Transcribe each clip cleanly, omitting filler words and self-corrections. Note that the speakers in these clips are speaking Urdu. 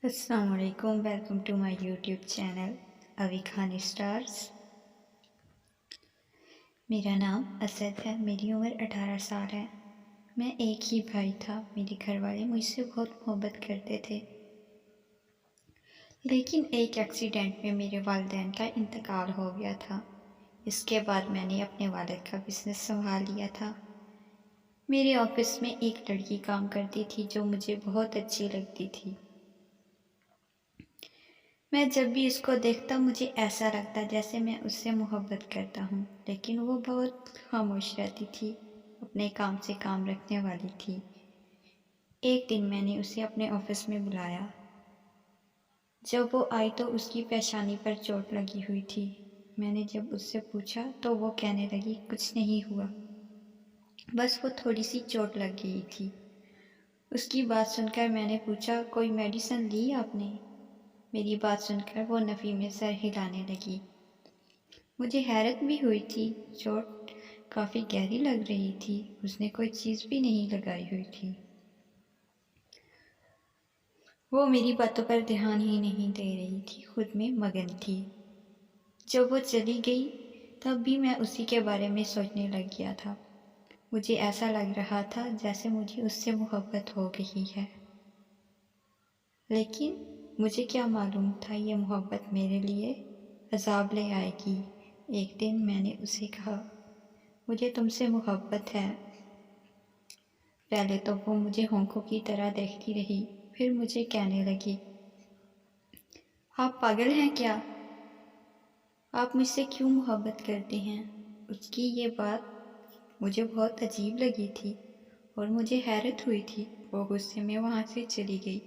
السلام علیکم، welcome to my YouTube channel Avi Khan stars. میرا نام اسد ہے، میری عمر 18 سال ہے۔ میں ایک ہی بھائی تھا۔ میرے گھر والے مجھ سے بہت محبت کرتے تھے، لیکن ایک ایکسیڈنٹ میں میرے والدین کا انتقال ہو گیا تھا۔ اس کے بعد میں نے اپنے والد کا بزنس سنبھال لیا تھا۔ میرے آفس میں ایک لڑکی کام کرتی تھی جو مجھے بہت اچھی لگتی تھی۔ میں جب بھی اس کو دیکھتا مجھے ایسا لگتا جیسے میں اس سے محبت کرتا ہوں، لیکن وہ بہت خاموش رہتی تھی، اپنے کام سے کام رکھنے والی تھی۔ ایک دن میں نے اسے اپنے آفس میں بلایا۔ جب وہ آئی تو اس کی پیشانی پر چوٹ لگی ہوئی تھی۔ میں نے جب اس سے پوچھا تو وہ کہنے لگی کچھ نہیں ہوا، بس وہ تھوڑی سی چوٹ لگ گئی تھی۔ اس کی بات سن کر میں نے پوچھا کوئی میڈیسن لی آپ نے؟ میری بات سن کر وہ نفی میں سر ہلانے لگی۔ مجھے حیرت بھی ہوئی تھی، چوٹ کافی گہری لگ رہی تھی، اس نے کوئی چیز بھی نہیں لگائی ہوئی تھی۔ وہ میری باتوں پر دھیان ہی نہیں دے رہی تھی، خود میں مگن تھی۔ جب وہ چلی گئی تب بھی میں اسی کے بارے میں سوچنے لگ گیا تھا۔ مجھے ایسا لگ رہا تھا جیسے مجھے اس سے محبت ہو گئی ہے، لیکن مجھے کیا معلوم تھا یہ محبت میرے لیے عذاب لے آئے گی۔ ایک دن میں نے اسے کہا مجھے تم سے محبت ہے۔ پہلے تو وہ مجھے ہونکوں کی طرح دیکھتی رہی، پھر مجھے کہنے لگی آپ پاگل ہیں کیا؟ آپ مجھ سے کیوں محبت کرتے ہیں؟ اس کی یہ بات مجھے بہت عجیب لگی تھی اور مجھے حیرت ہوئی تھی۔ وہ غصے میں وہاں سے چلی گئی۔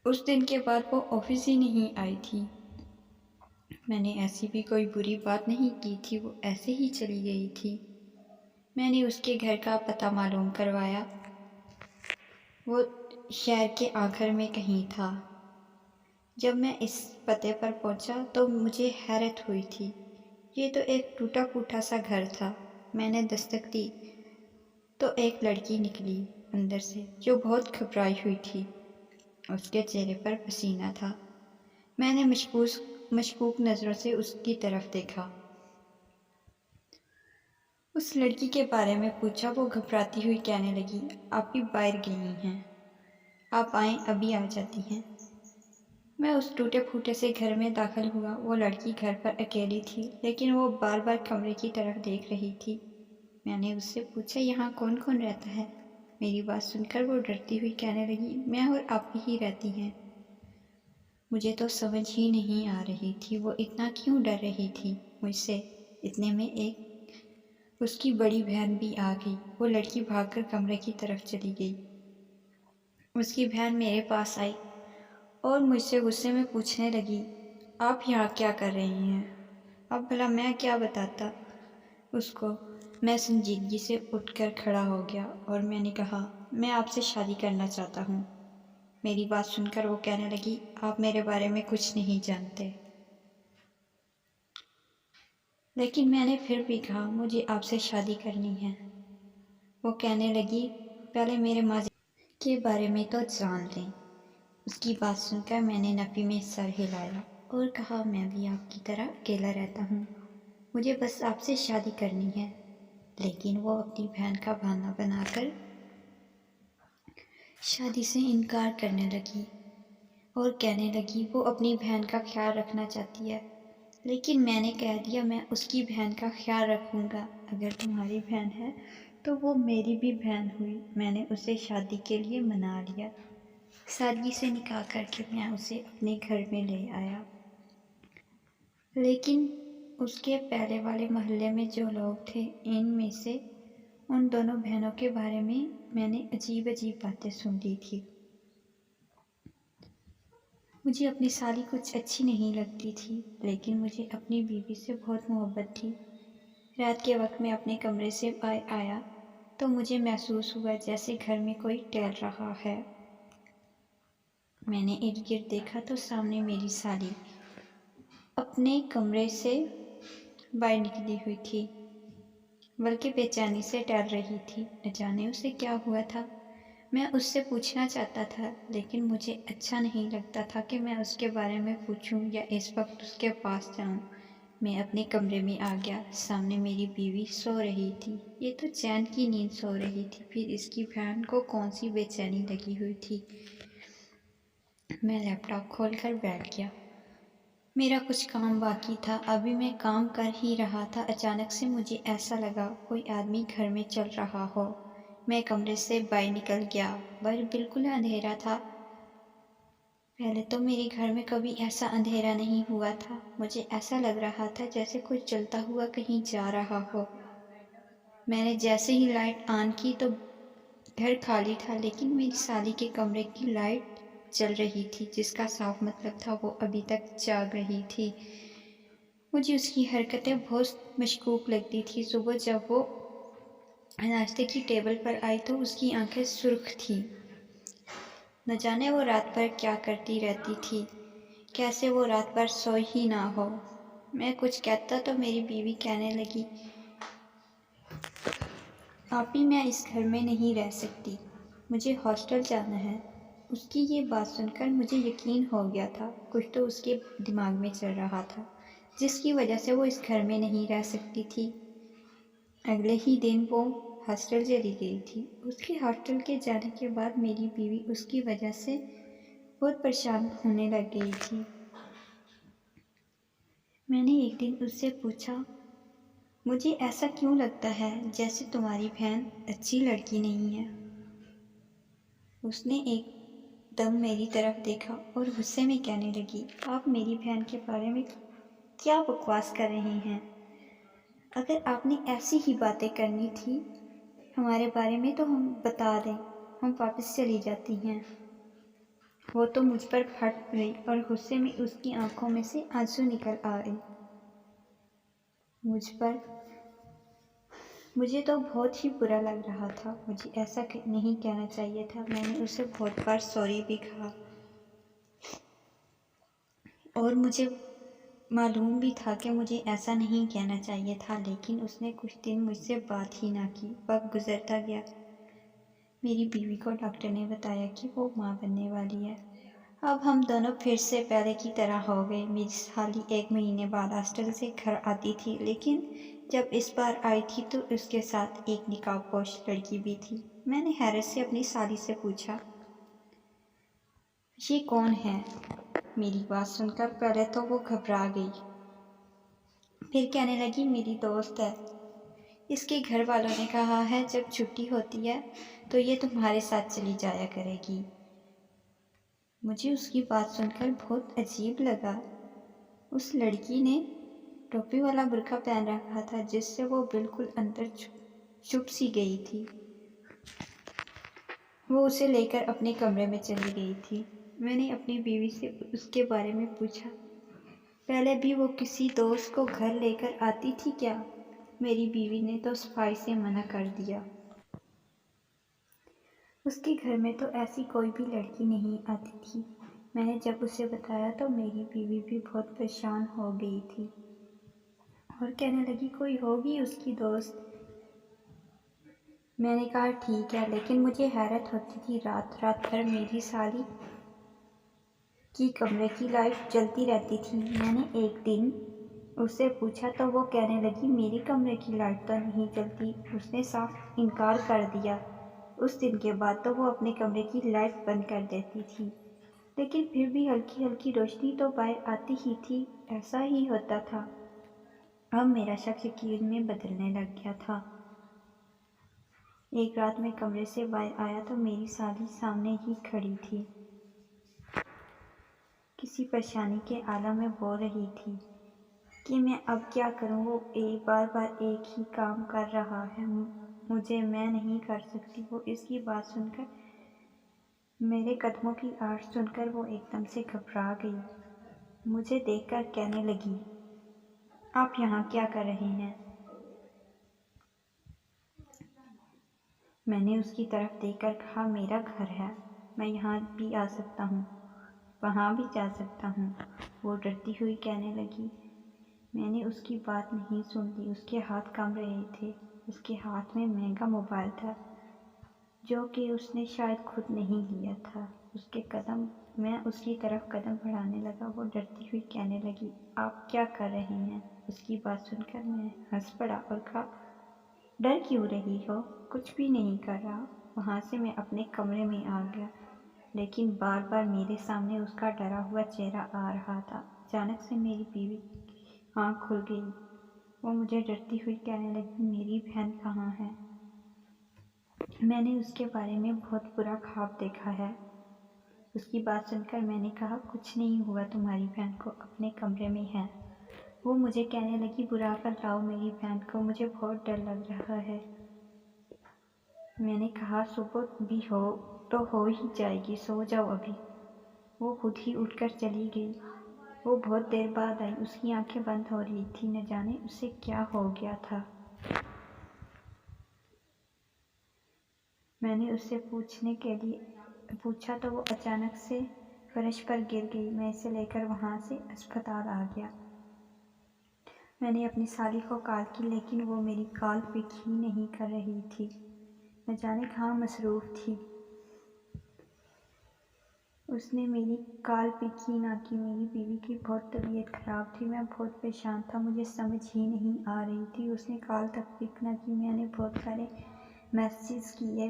اس دن کے بعد وہ آفس ہی نہیں آئی تھی۔ میں نے ایسی بھی کوئی بری بات نہیں کی تھی، وہ ایسے ہی چلی گئی تھی۔ میں نے اس کے گھر کا پتہ معلوم کروایا، وہ شہر کے آخر میں کہیں تھا۔ جب میں اس پتے پر پہنچا تو مجھے حیرت ہوئی تھی، یہ تو ایک ٹوٹا پھوٹا سا گھر تھا۔ میں نے دستک دی تو ایک لڑکی نکلی اندر سے جو بہت گھبرائی ہوئی تھی، اس کے چہرے پر پسینہ تھا۔ میں نے مشکوک نظروں سے اس کی طرف دیکھا۔ اس لڑکی کے بارے میں پوچھا، وہ گھبراتی ہوئی کہنے لگی آپ بھی باہر گئی ہیں، آپ آئیں ابھی آ جاتی ہیں۔ میں اس ٹوٹے پھوٹے سے گھر میں داخل ہوا۔ وہ لڑکی گھر پر اکیلی تھی، لیکن وہ بار بار کمرے کی طرف دیکھ رہی تھی۔ میں نے اس سے پوچھا یہاں کون کون رہتا ہے؟ میری بات سن کر وہ ڈرتی ہوئی کہنے لگی میں اور آپ ہی رہتی ہیں۔ مجھے تو سمجھ ہی نہیں آ رہی تھی وہ اتنا کیوں ڈر رہی تھی مجھ سے۔ اتنے میں اس کی بڑی بہن بھی آ گئی۔ وہ لڑکی بھاگ کر کمرے کی طرف چلی گئی۔ اس کی بہن میرے پاس آئی اور مجھ سے غصے میں پوچھنے لگی آپ یہاں کیا کر رہی ہیں؟ اب بھلا میں کیا بتاتا اس کو۔ میں سنجیدگی سے اٹھ کر کھڑا ہو گیا اور میں نے کہا میں آپ سے شادی کرنا چاہتا ہوں۔ میری بات سن کر وہ کہنے لگی آپ میرے بارے میں کچھ نہیں جانتے۔ لیکن میں نے پھر بھی کہا مجھے آپ سے شادی کرنی ہے۔ وہ کہنے لگی پہلے میرے ماضی کے بارے میں تو جان لیں۔ اس کی بات سن کر میں نے نفی میں سر ہلایا اور کہا میں بھی آپ کی طرح اکیلا رہتا ہوں، مجھے بس آپ سے شادی کرنی ہے۔ لیکن وہ اپنی بہن کا بہانہ بنا کر شادی سے انکار کرنے لگی اور کہنے لگی وہ اپنی بہن کا خیال رکھنا چاہتی ہے۔ لیکن میں نے کہہ دیا میں اس کی بہن کا خیال رکھوں گا، اگر تمہاری بہن ہے تو وہ میری بھی بہن ہوئی۔ میں نے اسے شادی کے لیے منا لیا۔ سادگی سے نکاح کر کے میں اسے اپنے گھر میں لے آیا۔ لیکن اس کے پہلے والے محلے میں جو لوگ تھے ان میں سے ان دونوں بہنوں کے بارے میں نے عجیب عجیب باتیں سن لی تھی۔ مجھے اپنی سالی کچھ اچھی نہیں لگتی تھی، لیکن مجھے اپنی بیوی سے بہت محبت تھی۔ رات کے وقت میں اپنے کمرے سے آیا تو مجھے محسوس ہوا جیسے گھر میں کوئی ٹہل رہا ہے۔ میں نے ارد گرد دیکھا تو سامنے میری سالی اپنے کمرے سے باہر نکلی ہوئی تھی، بلکہ بے چینی سے ٹہل رہی تھی۔ نہ جانے اسے کیا ہوا تھا، میں اس سے پوچھنا چاہتا تھا لیکن مجھے اچھا نہیں لگتا تھا کہ میں اس کے بارے میں پوچھوں یا اس وقت اس کے پاس جاؤں۔ میں اپنے کمرے میں آ گیا۔ سامنے میری بیوی سو رہی تھی۔ یہ تو چین کی نیند سو رہی تھی، پھر اس کی بہن کو کون سی بے چینی لگی ہوئی تھی۔ میں لیپ ٹاپ کھول کر بیٹھ گیا۔ میرا کچھ کام باقی تھا، ابھی میں کام کر ہی رہا تھا، اچانک سے مجھے ایسا لگا کوئی آدمی گھر میں چل رہا ہو۔ میں کمرے سے باہر نکل گیا۔ باہر بالکل اندھیرا تھا۔ پہلے تو میرے گھر میں کبھی ایسا اندھیرا نہیں ہوا تھا۔ مجھے ایسا لگ رہا تھا جیسے کوئی چلتا ہوا کہیں جا رہا ہو۔ میں نے جیسے ہی لائٹ آن کی تو گھر خالی تھا، لیکن میری سالی کے کمرے کی لائٹ جل رہی تھی، جس کا صاف مطلب تھا وہ ابھی تک جاگ رہی تھی۔ مجھے اس کی حرکتیں بہت مشکوک لگتی تھی۔ صبح جب وہ ناشتے کی ٹیبل پر آئی تو اس کی آنکھیں سرخ تھیں۔ نہ جانے وہ رات بھر کیا کرتی رہتی تھی، کیسے وہ رات بھر سوئی ہی نہ ہو۔ میں کچھ کہتا تو میری بیوی کہنے لگی، آپی میں اس گھر میں نہیں رہ سکتی، مجھے ہاسٹل جانا ہے۔ اس کی یہ بات سن کر مجھے یقین ہو گیا تھا کچھ تو اس کے دماغ میں چل رہا تھا، جس کی وجہ سے وہ اس گھر میں نہیں رہ سکتی تھی۔ اگلے ہی دن وہ ہاسٹل چلی گئی تھی۔ اس کے ہاسٹل کے جانے کے بعد میری بیوی اس کی وجہ سے بہت پریشان ہونے لگ گئی تھی۔ میں نے ایک دن اس سے پوچھا، مجھے ایسا کیوں لگتا ہے جیسے تمہاری بہن اچھی لڑکی نہیں ہے؟ اس نے ایک دم میری طرف دیکھا اور غصے میں کہنے لگی، آپ میری بہن کے بارے میں کیا بکواس کر رہے ہیں؟ اگر آپ نے ایسی ہی باتیں کرنی تھی ہمارے بارے میں تو ہم بتا دیں، ہم واپس چلی جاتی ہیں۔ وہ تو مجھ پر پھٹ گئی اور غصے میں اس کی آنکھوں میں سے آنسو نکل آئے۔ مجھے تو بہت ہی برا لگ رہا تھا، مجھے ایسا نہیں کہنا چاہیے تھا۔ میں نے اسے بہت بار سوری بھی کہا اور مجھے معلوم بھی تھا کہ مجھے ایسا نہیں کہنا چاہیے تھا، لیکن اس نے کچھ دن مجھ سے بات ہی نہ کی۔ وقت گزرتا گیا۔ میری بیوی کو ڈاکٹر نے بتایا کہ وہ ماں بننے والی ہے۔ اب ہم دونوں پھر سے پہلے کی طرح ہو گئے۔ میری سالی 1 مہینے بعد ہاسٹل سے گھر آتی تھی، لیکن جب اس بار آئی تھی تو اس کے ساتھ ایک نقاب پوش لڑکی بھی تھی۔ میں نے حیرت سے اپنی سالی سے پوچھا، یہ کون ہے؟ میری بات سن کر پہلے تو وہ گھبرا گئی، پھر کہنے لگی، میری دوست ہے، اس کے گھر والوں نے کہا ہے جب چھٹی ہوتی ہے تو یہ تمہارے ساتھ چلی جایا کرے گی۔ مجھے اس کی بات سن کر بہت عجیب لگا۔ اس لڑکی نے ٹوپی والا برقع پہن رکھا تھا جس سے وہ بالکل اندر چھپ سی گئی تھی۔ وہ اسے لے کر اپنے کمرے میں چلی گئی تھی۔ میں نے اپنی بیوی سے اس کے بارے میں پوچھا، پہلے بھی وہ کسی دوست کو گھر لے کر آتی تھی کیا؟ میری بیوی نے تو صفائی سے منع کر دیا۔ اس کے گھر میں تو ایسی کوئی بھی لڑکی نہیں آتی تھی۔ میں نے جب اسے بتایا تو میری بیوی بھی بہت پریشان ہو گئی تھی اور کہنے لگی، کوئی ہوگی اس کی دوست۔ میں نے کہا ٹھیک ہے، لیکن مجھے حیرت ہوتی تھی، رات رات بھر میری سالی کی کمرے کی لائٹ جلتی رہتی تھی۔ میں نے ایک دن اس سے پوچھا تو وہ کہنے لگی، میری کمرے کی لائٹ تو نہیں جلتی۔ اس نے صاف انکار کر دیا۔ اس دن کے بعد تو وہ اپنے کمرے کی لائٹ بند کر دیتی تھی، لیکن پھر بھی ہلکی ہلکی روشنی تو باہر آتی ہی تھی۔ ایسا ہی ہوتا تھا۔ اب میرا شک یقین میں بدلنے لگ گیا تھا۔ ایک رات میں کمرے سے باہر آیا تو میری سالی سامنے ہی کھڑی تھی، کسی پریشانی کے عالم میں بول رہی تھی کہ میں اب کیا کروں، وہ بار بار ایک ہی کام کر رہا ہے، میں نہیں کر سکتی۔ وہ اس کی بات سن کر، میرے قدموں کی آواز سن کر وہ ایک دم سے گھبرا گئی۔ مجھے دیکھ کر کہنے لگی، آپ یہاں کیا کر رہے ہیں؟ میں نے اس کی طرف دیکھ کر کہا، میرا گھر ہے، میں یہاں بھی آ سکتا ہوں، وہاں بھی جا سکتا ہوں۔ وہ ڈرتی ہوئی کہنے لگی۔ میں نے اس کی بات نہیں سن لی۔ اس کے ہاتھ کانپ رہے تھے۔ اس کے ہاتھ میں مہنگا موبائل تھا جو کہ اس نے شاید خود نہیں لیا تھا۔ میں اس کی طرف قدم بڑھانے لگا۔ وہ ڈرتی ہوئی کہنے لگی، آپ کیا کر رہے ہیں؟ اس کی بات سن کر میں ہنس پڑا اور کہا، ڈر کیوں رہی ہو؟ کچھ بھی نہیں کر رہا۔ وہاں سے میں اپنے کمرے میں آ گیا، لیکن بار بار میرے سامنے اس کا ڈرا ہوا چہرہ آ رہا تھا۔ اچانک سے میری بیوی کی آنکھ کھل گئی۔ وہ مجھے ڈرتی ہوئی کہنے لگی، میری بہن کہاں ہے؟ میں نے اس کے بارے میں بہت برا خواب دیکھا ہے۔ اس کی بات سن کر میں نے کہا، کچھ نہیں ہوا، تمہاری بہن کو اپنے کمرے میں ہے۔ وہ مجھے کہنے لگی، بلا کر لاؤ میری بہن کو، مجھے بہت ڈر لگ رہا ہے۔ میں نے کہا، صبح بھی ہو ہی جائے گی، سو جاؤ ابھی۔ وہ خود ہی اٹھ کر چلی گئی۔ وہ بہت دیر بعد آئی۔ اس کی آنکھیں بند ہو رہی تھیں، نہ جانے اسے کیا ہو گیا تھا۔ میں نے اس سے پوچھا تو وہ اچانک سے فرش پر گر گئی۔ میں اسے لے کر وہاں سے اسپتال آ گیا۔ میں نے اپنی سالی کو کال کی، لیکن وہ میری کال پک ہی نہیں کر رہی تھی، نہ جانے کہاں مصروف تھی۔ اس نے میری کال پک ہی نہ کی۔ میری بیوی کی بہت طبیعت خراب تھی۔ میں بہت پریشان تھا، مجھے سمجھ ہی نہیں آ رہی تھی۔ اس نے کال تک پک نہ کی۔ میں نے بہت سارے میسیج کیے۔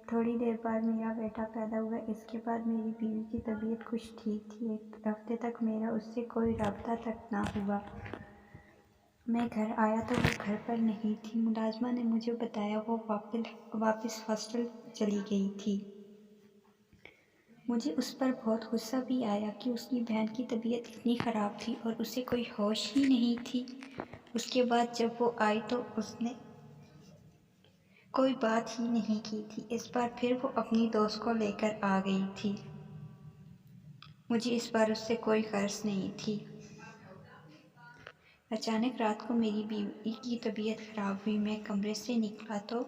تھوڑی دیر بعد میرا بیٹا پیدا ہوا۔ اس کے بعد میری بیوی کی طبیعت کچھ ٹھیک تھی۔ ایک ہفتے تک میرا اس سے کوئی رابطہ تک نہ ہوا۔ میں گھر آیا تو وہ گھر پر نہیں تھی۔ ملازمہ نے مجھے بتایا وہ واپس ہاسٹل چلی گئی تھی۔ مجھے اس پر بہت غصہ بھی آیا کہ اس کی بہن کی طبیعت اتنی خراب تھی اور اسے کوئی ہوش ہی نہیں تھی۔ اس کے بعد جب وہ آئی تو اس نے کوئی بات ہی نہیں کی تھی۔ اس بار پھر وہ اپنی دوست کو لے کر آ گئی تھی۔ مجھے اس بار اس سے کوئی غرض نہیں تھی۔ اچانک رات کو میری بیوی کی طبیعت خراب ہوئی۔ میں کمرے سے نکلا تو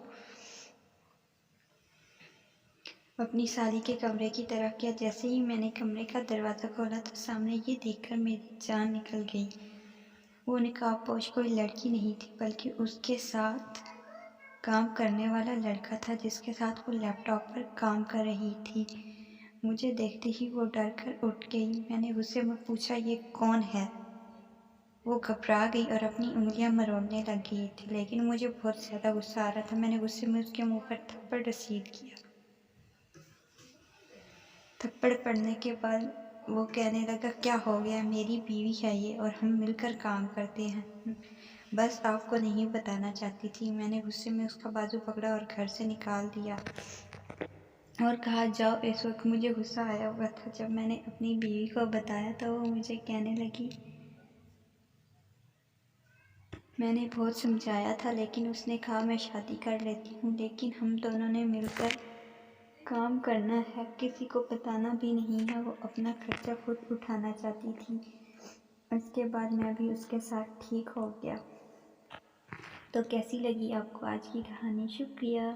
اپنی سالی کے کمرے کی طرف گیا۔ جیسے ہی میں نے کمرے کا دروازہ کھولا تو سامنے یہ دیکھ کر میری جان نکل گئی۔ وہ نقاب پوش کوئی لڑکی نہیں تھی، بلکہ اس کے ساتھ کام کرنے والا لڑکا تھا، جس کے ساتھ وہ لیپ ٹاپ پر کام کر رہی تھی۔ مجھے دیکھتے ہی وہ ڈر کر اٹھ گئی۔ میں نے غصے میں پوچھا، یہ کون ہے؟ وہ گھبرا گئی اور اپنی انگلیاں مروڑنے لگ گئی تھی، لیکن مجھے بہت زیادہ غصہ آ رہا تھا۔ میں نے غصے میں اس کے منہ پر تھپڑ رسید کیا۔ تھپڑ پڑنے کے بعد وہ کہنے لگا، کیا ہو گیا؟ میری بیوی ہے یہ، اور ہم مل کر کام کرتے ہیں، بس آپ کو نہیں بتانا چاہتی تھی۔ میں نے غصے میں اس کا بازو پکڑا اور گھر سے نکال دیا اور کہا، جاؤ۔ اس وقت مجھے غصہ آیا ہوا تھا۔ جب میں نے اپنی بیوی کو بتایا تو وہ مجھے کہنے لگی، میں نے بہت سمجھایا تھا، لیکن اس نے کہا میں شادی کر لیتی ہوں، لیکن ہم دونوں نے مل کر کام کرنا ہے، کسی کو بتانا بھی نہیں ہے۔ وہ اپنا خرچہ خود اٹھانا چاہتی تھی۔ اس کے بعد میں بھی اس کے ساتھ ٹھیک ہو گیا۔ تو کیسی لگی آپ کو آج کی کہانی؟ شکریہ۔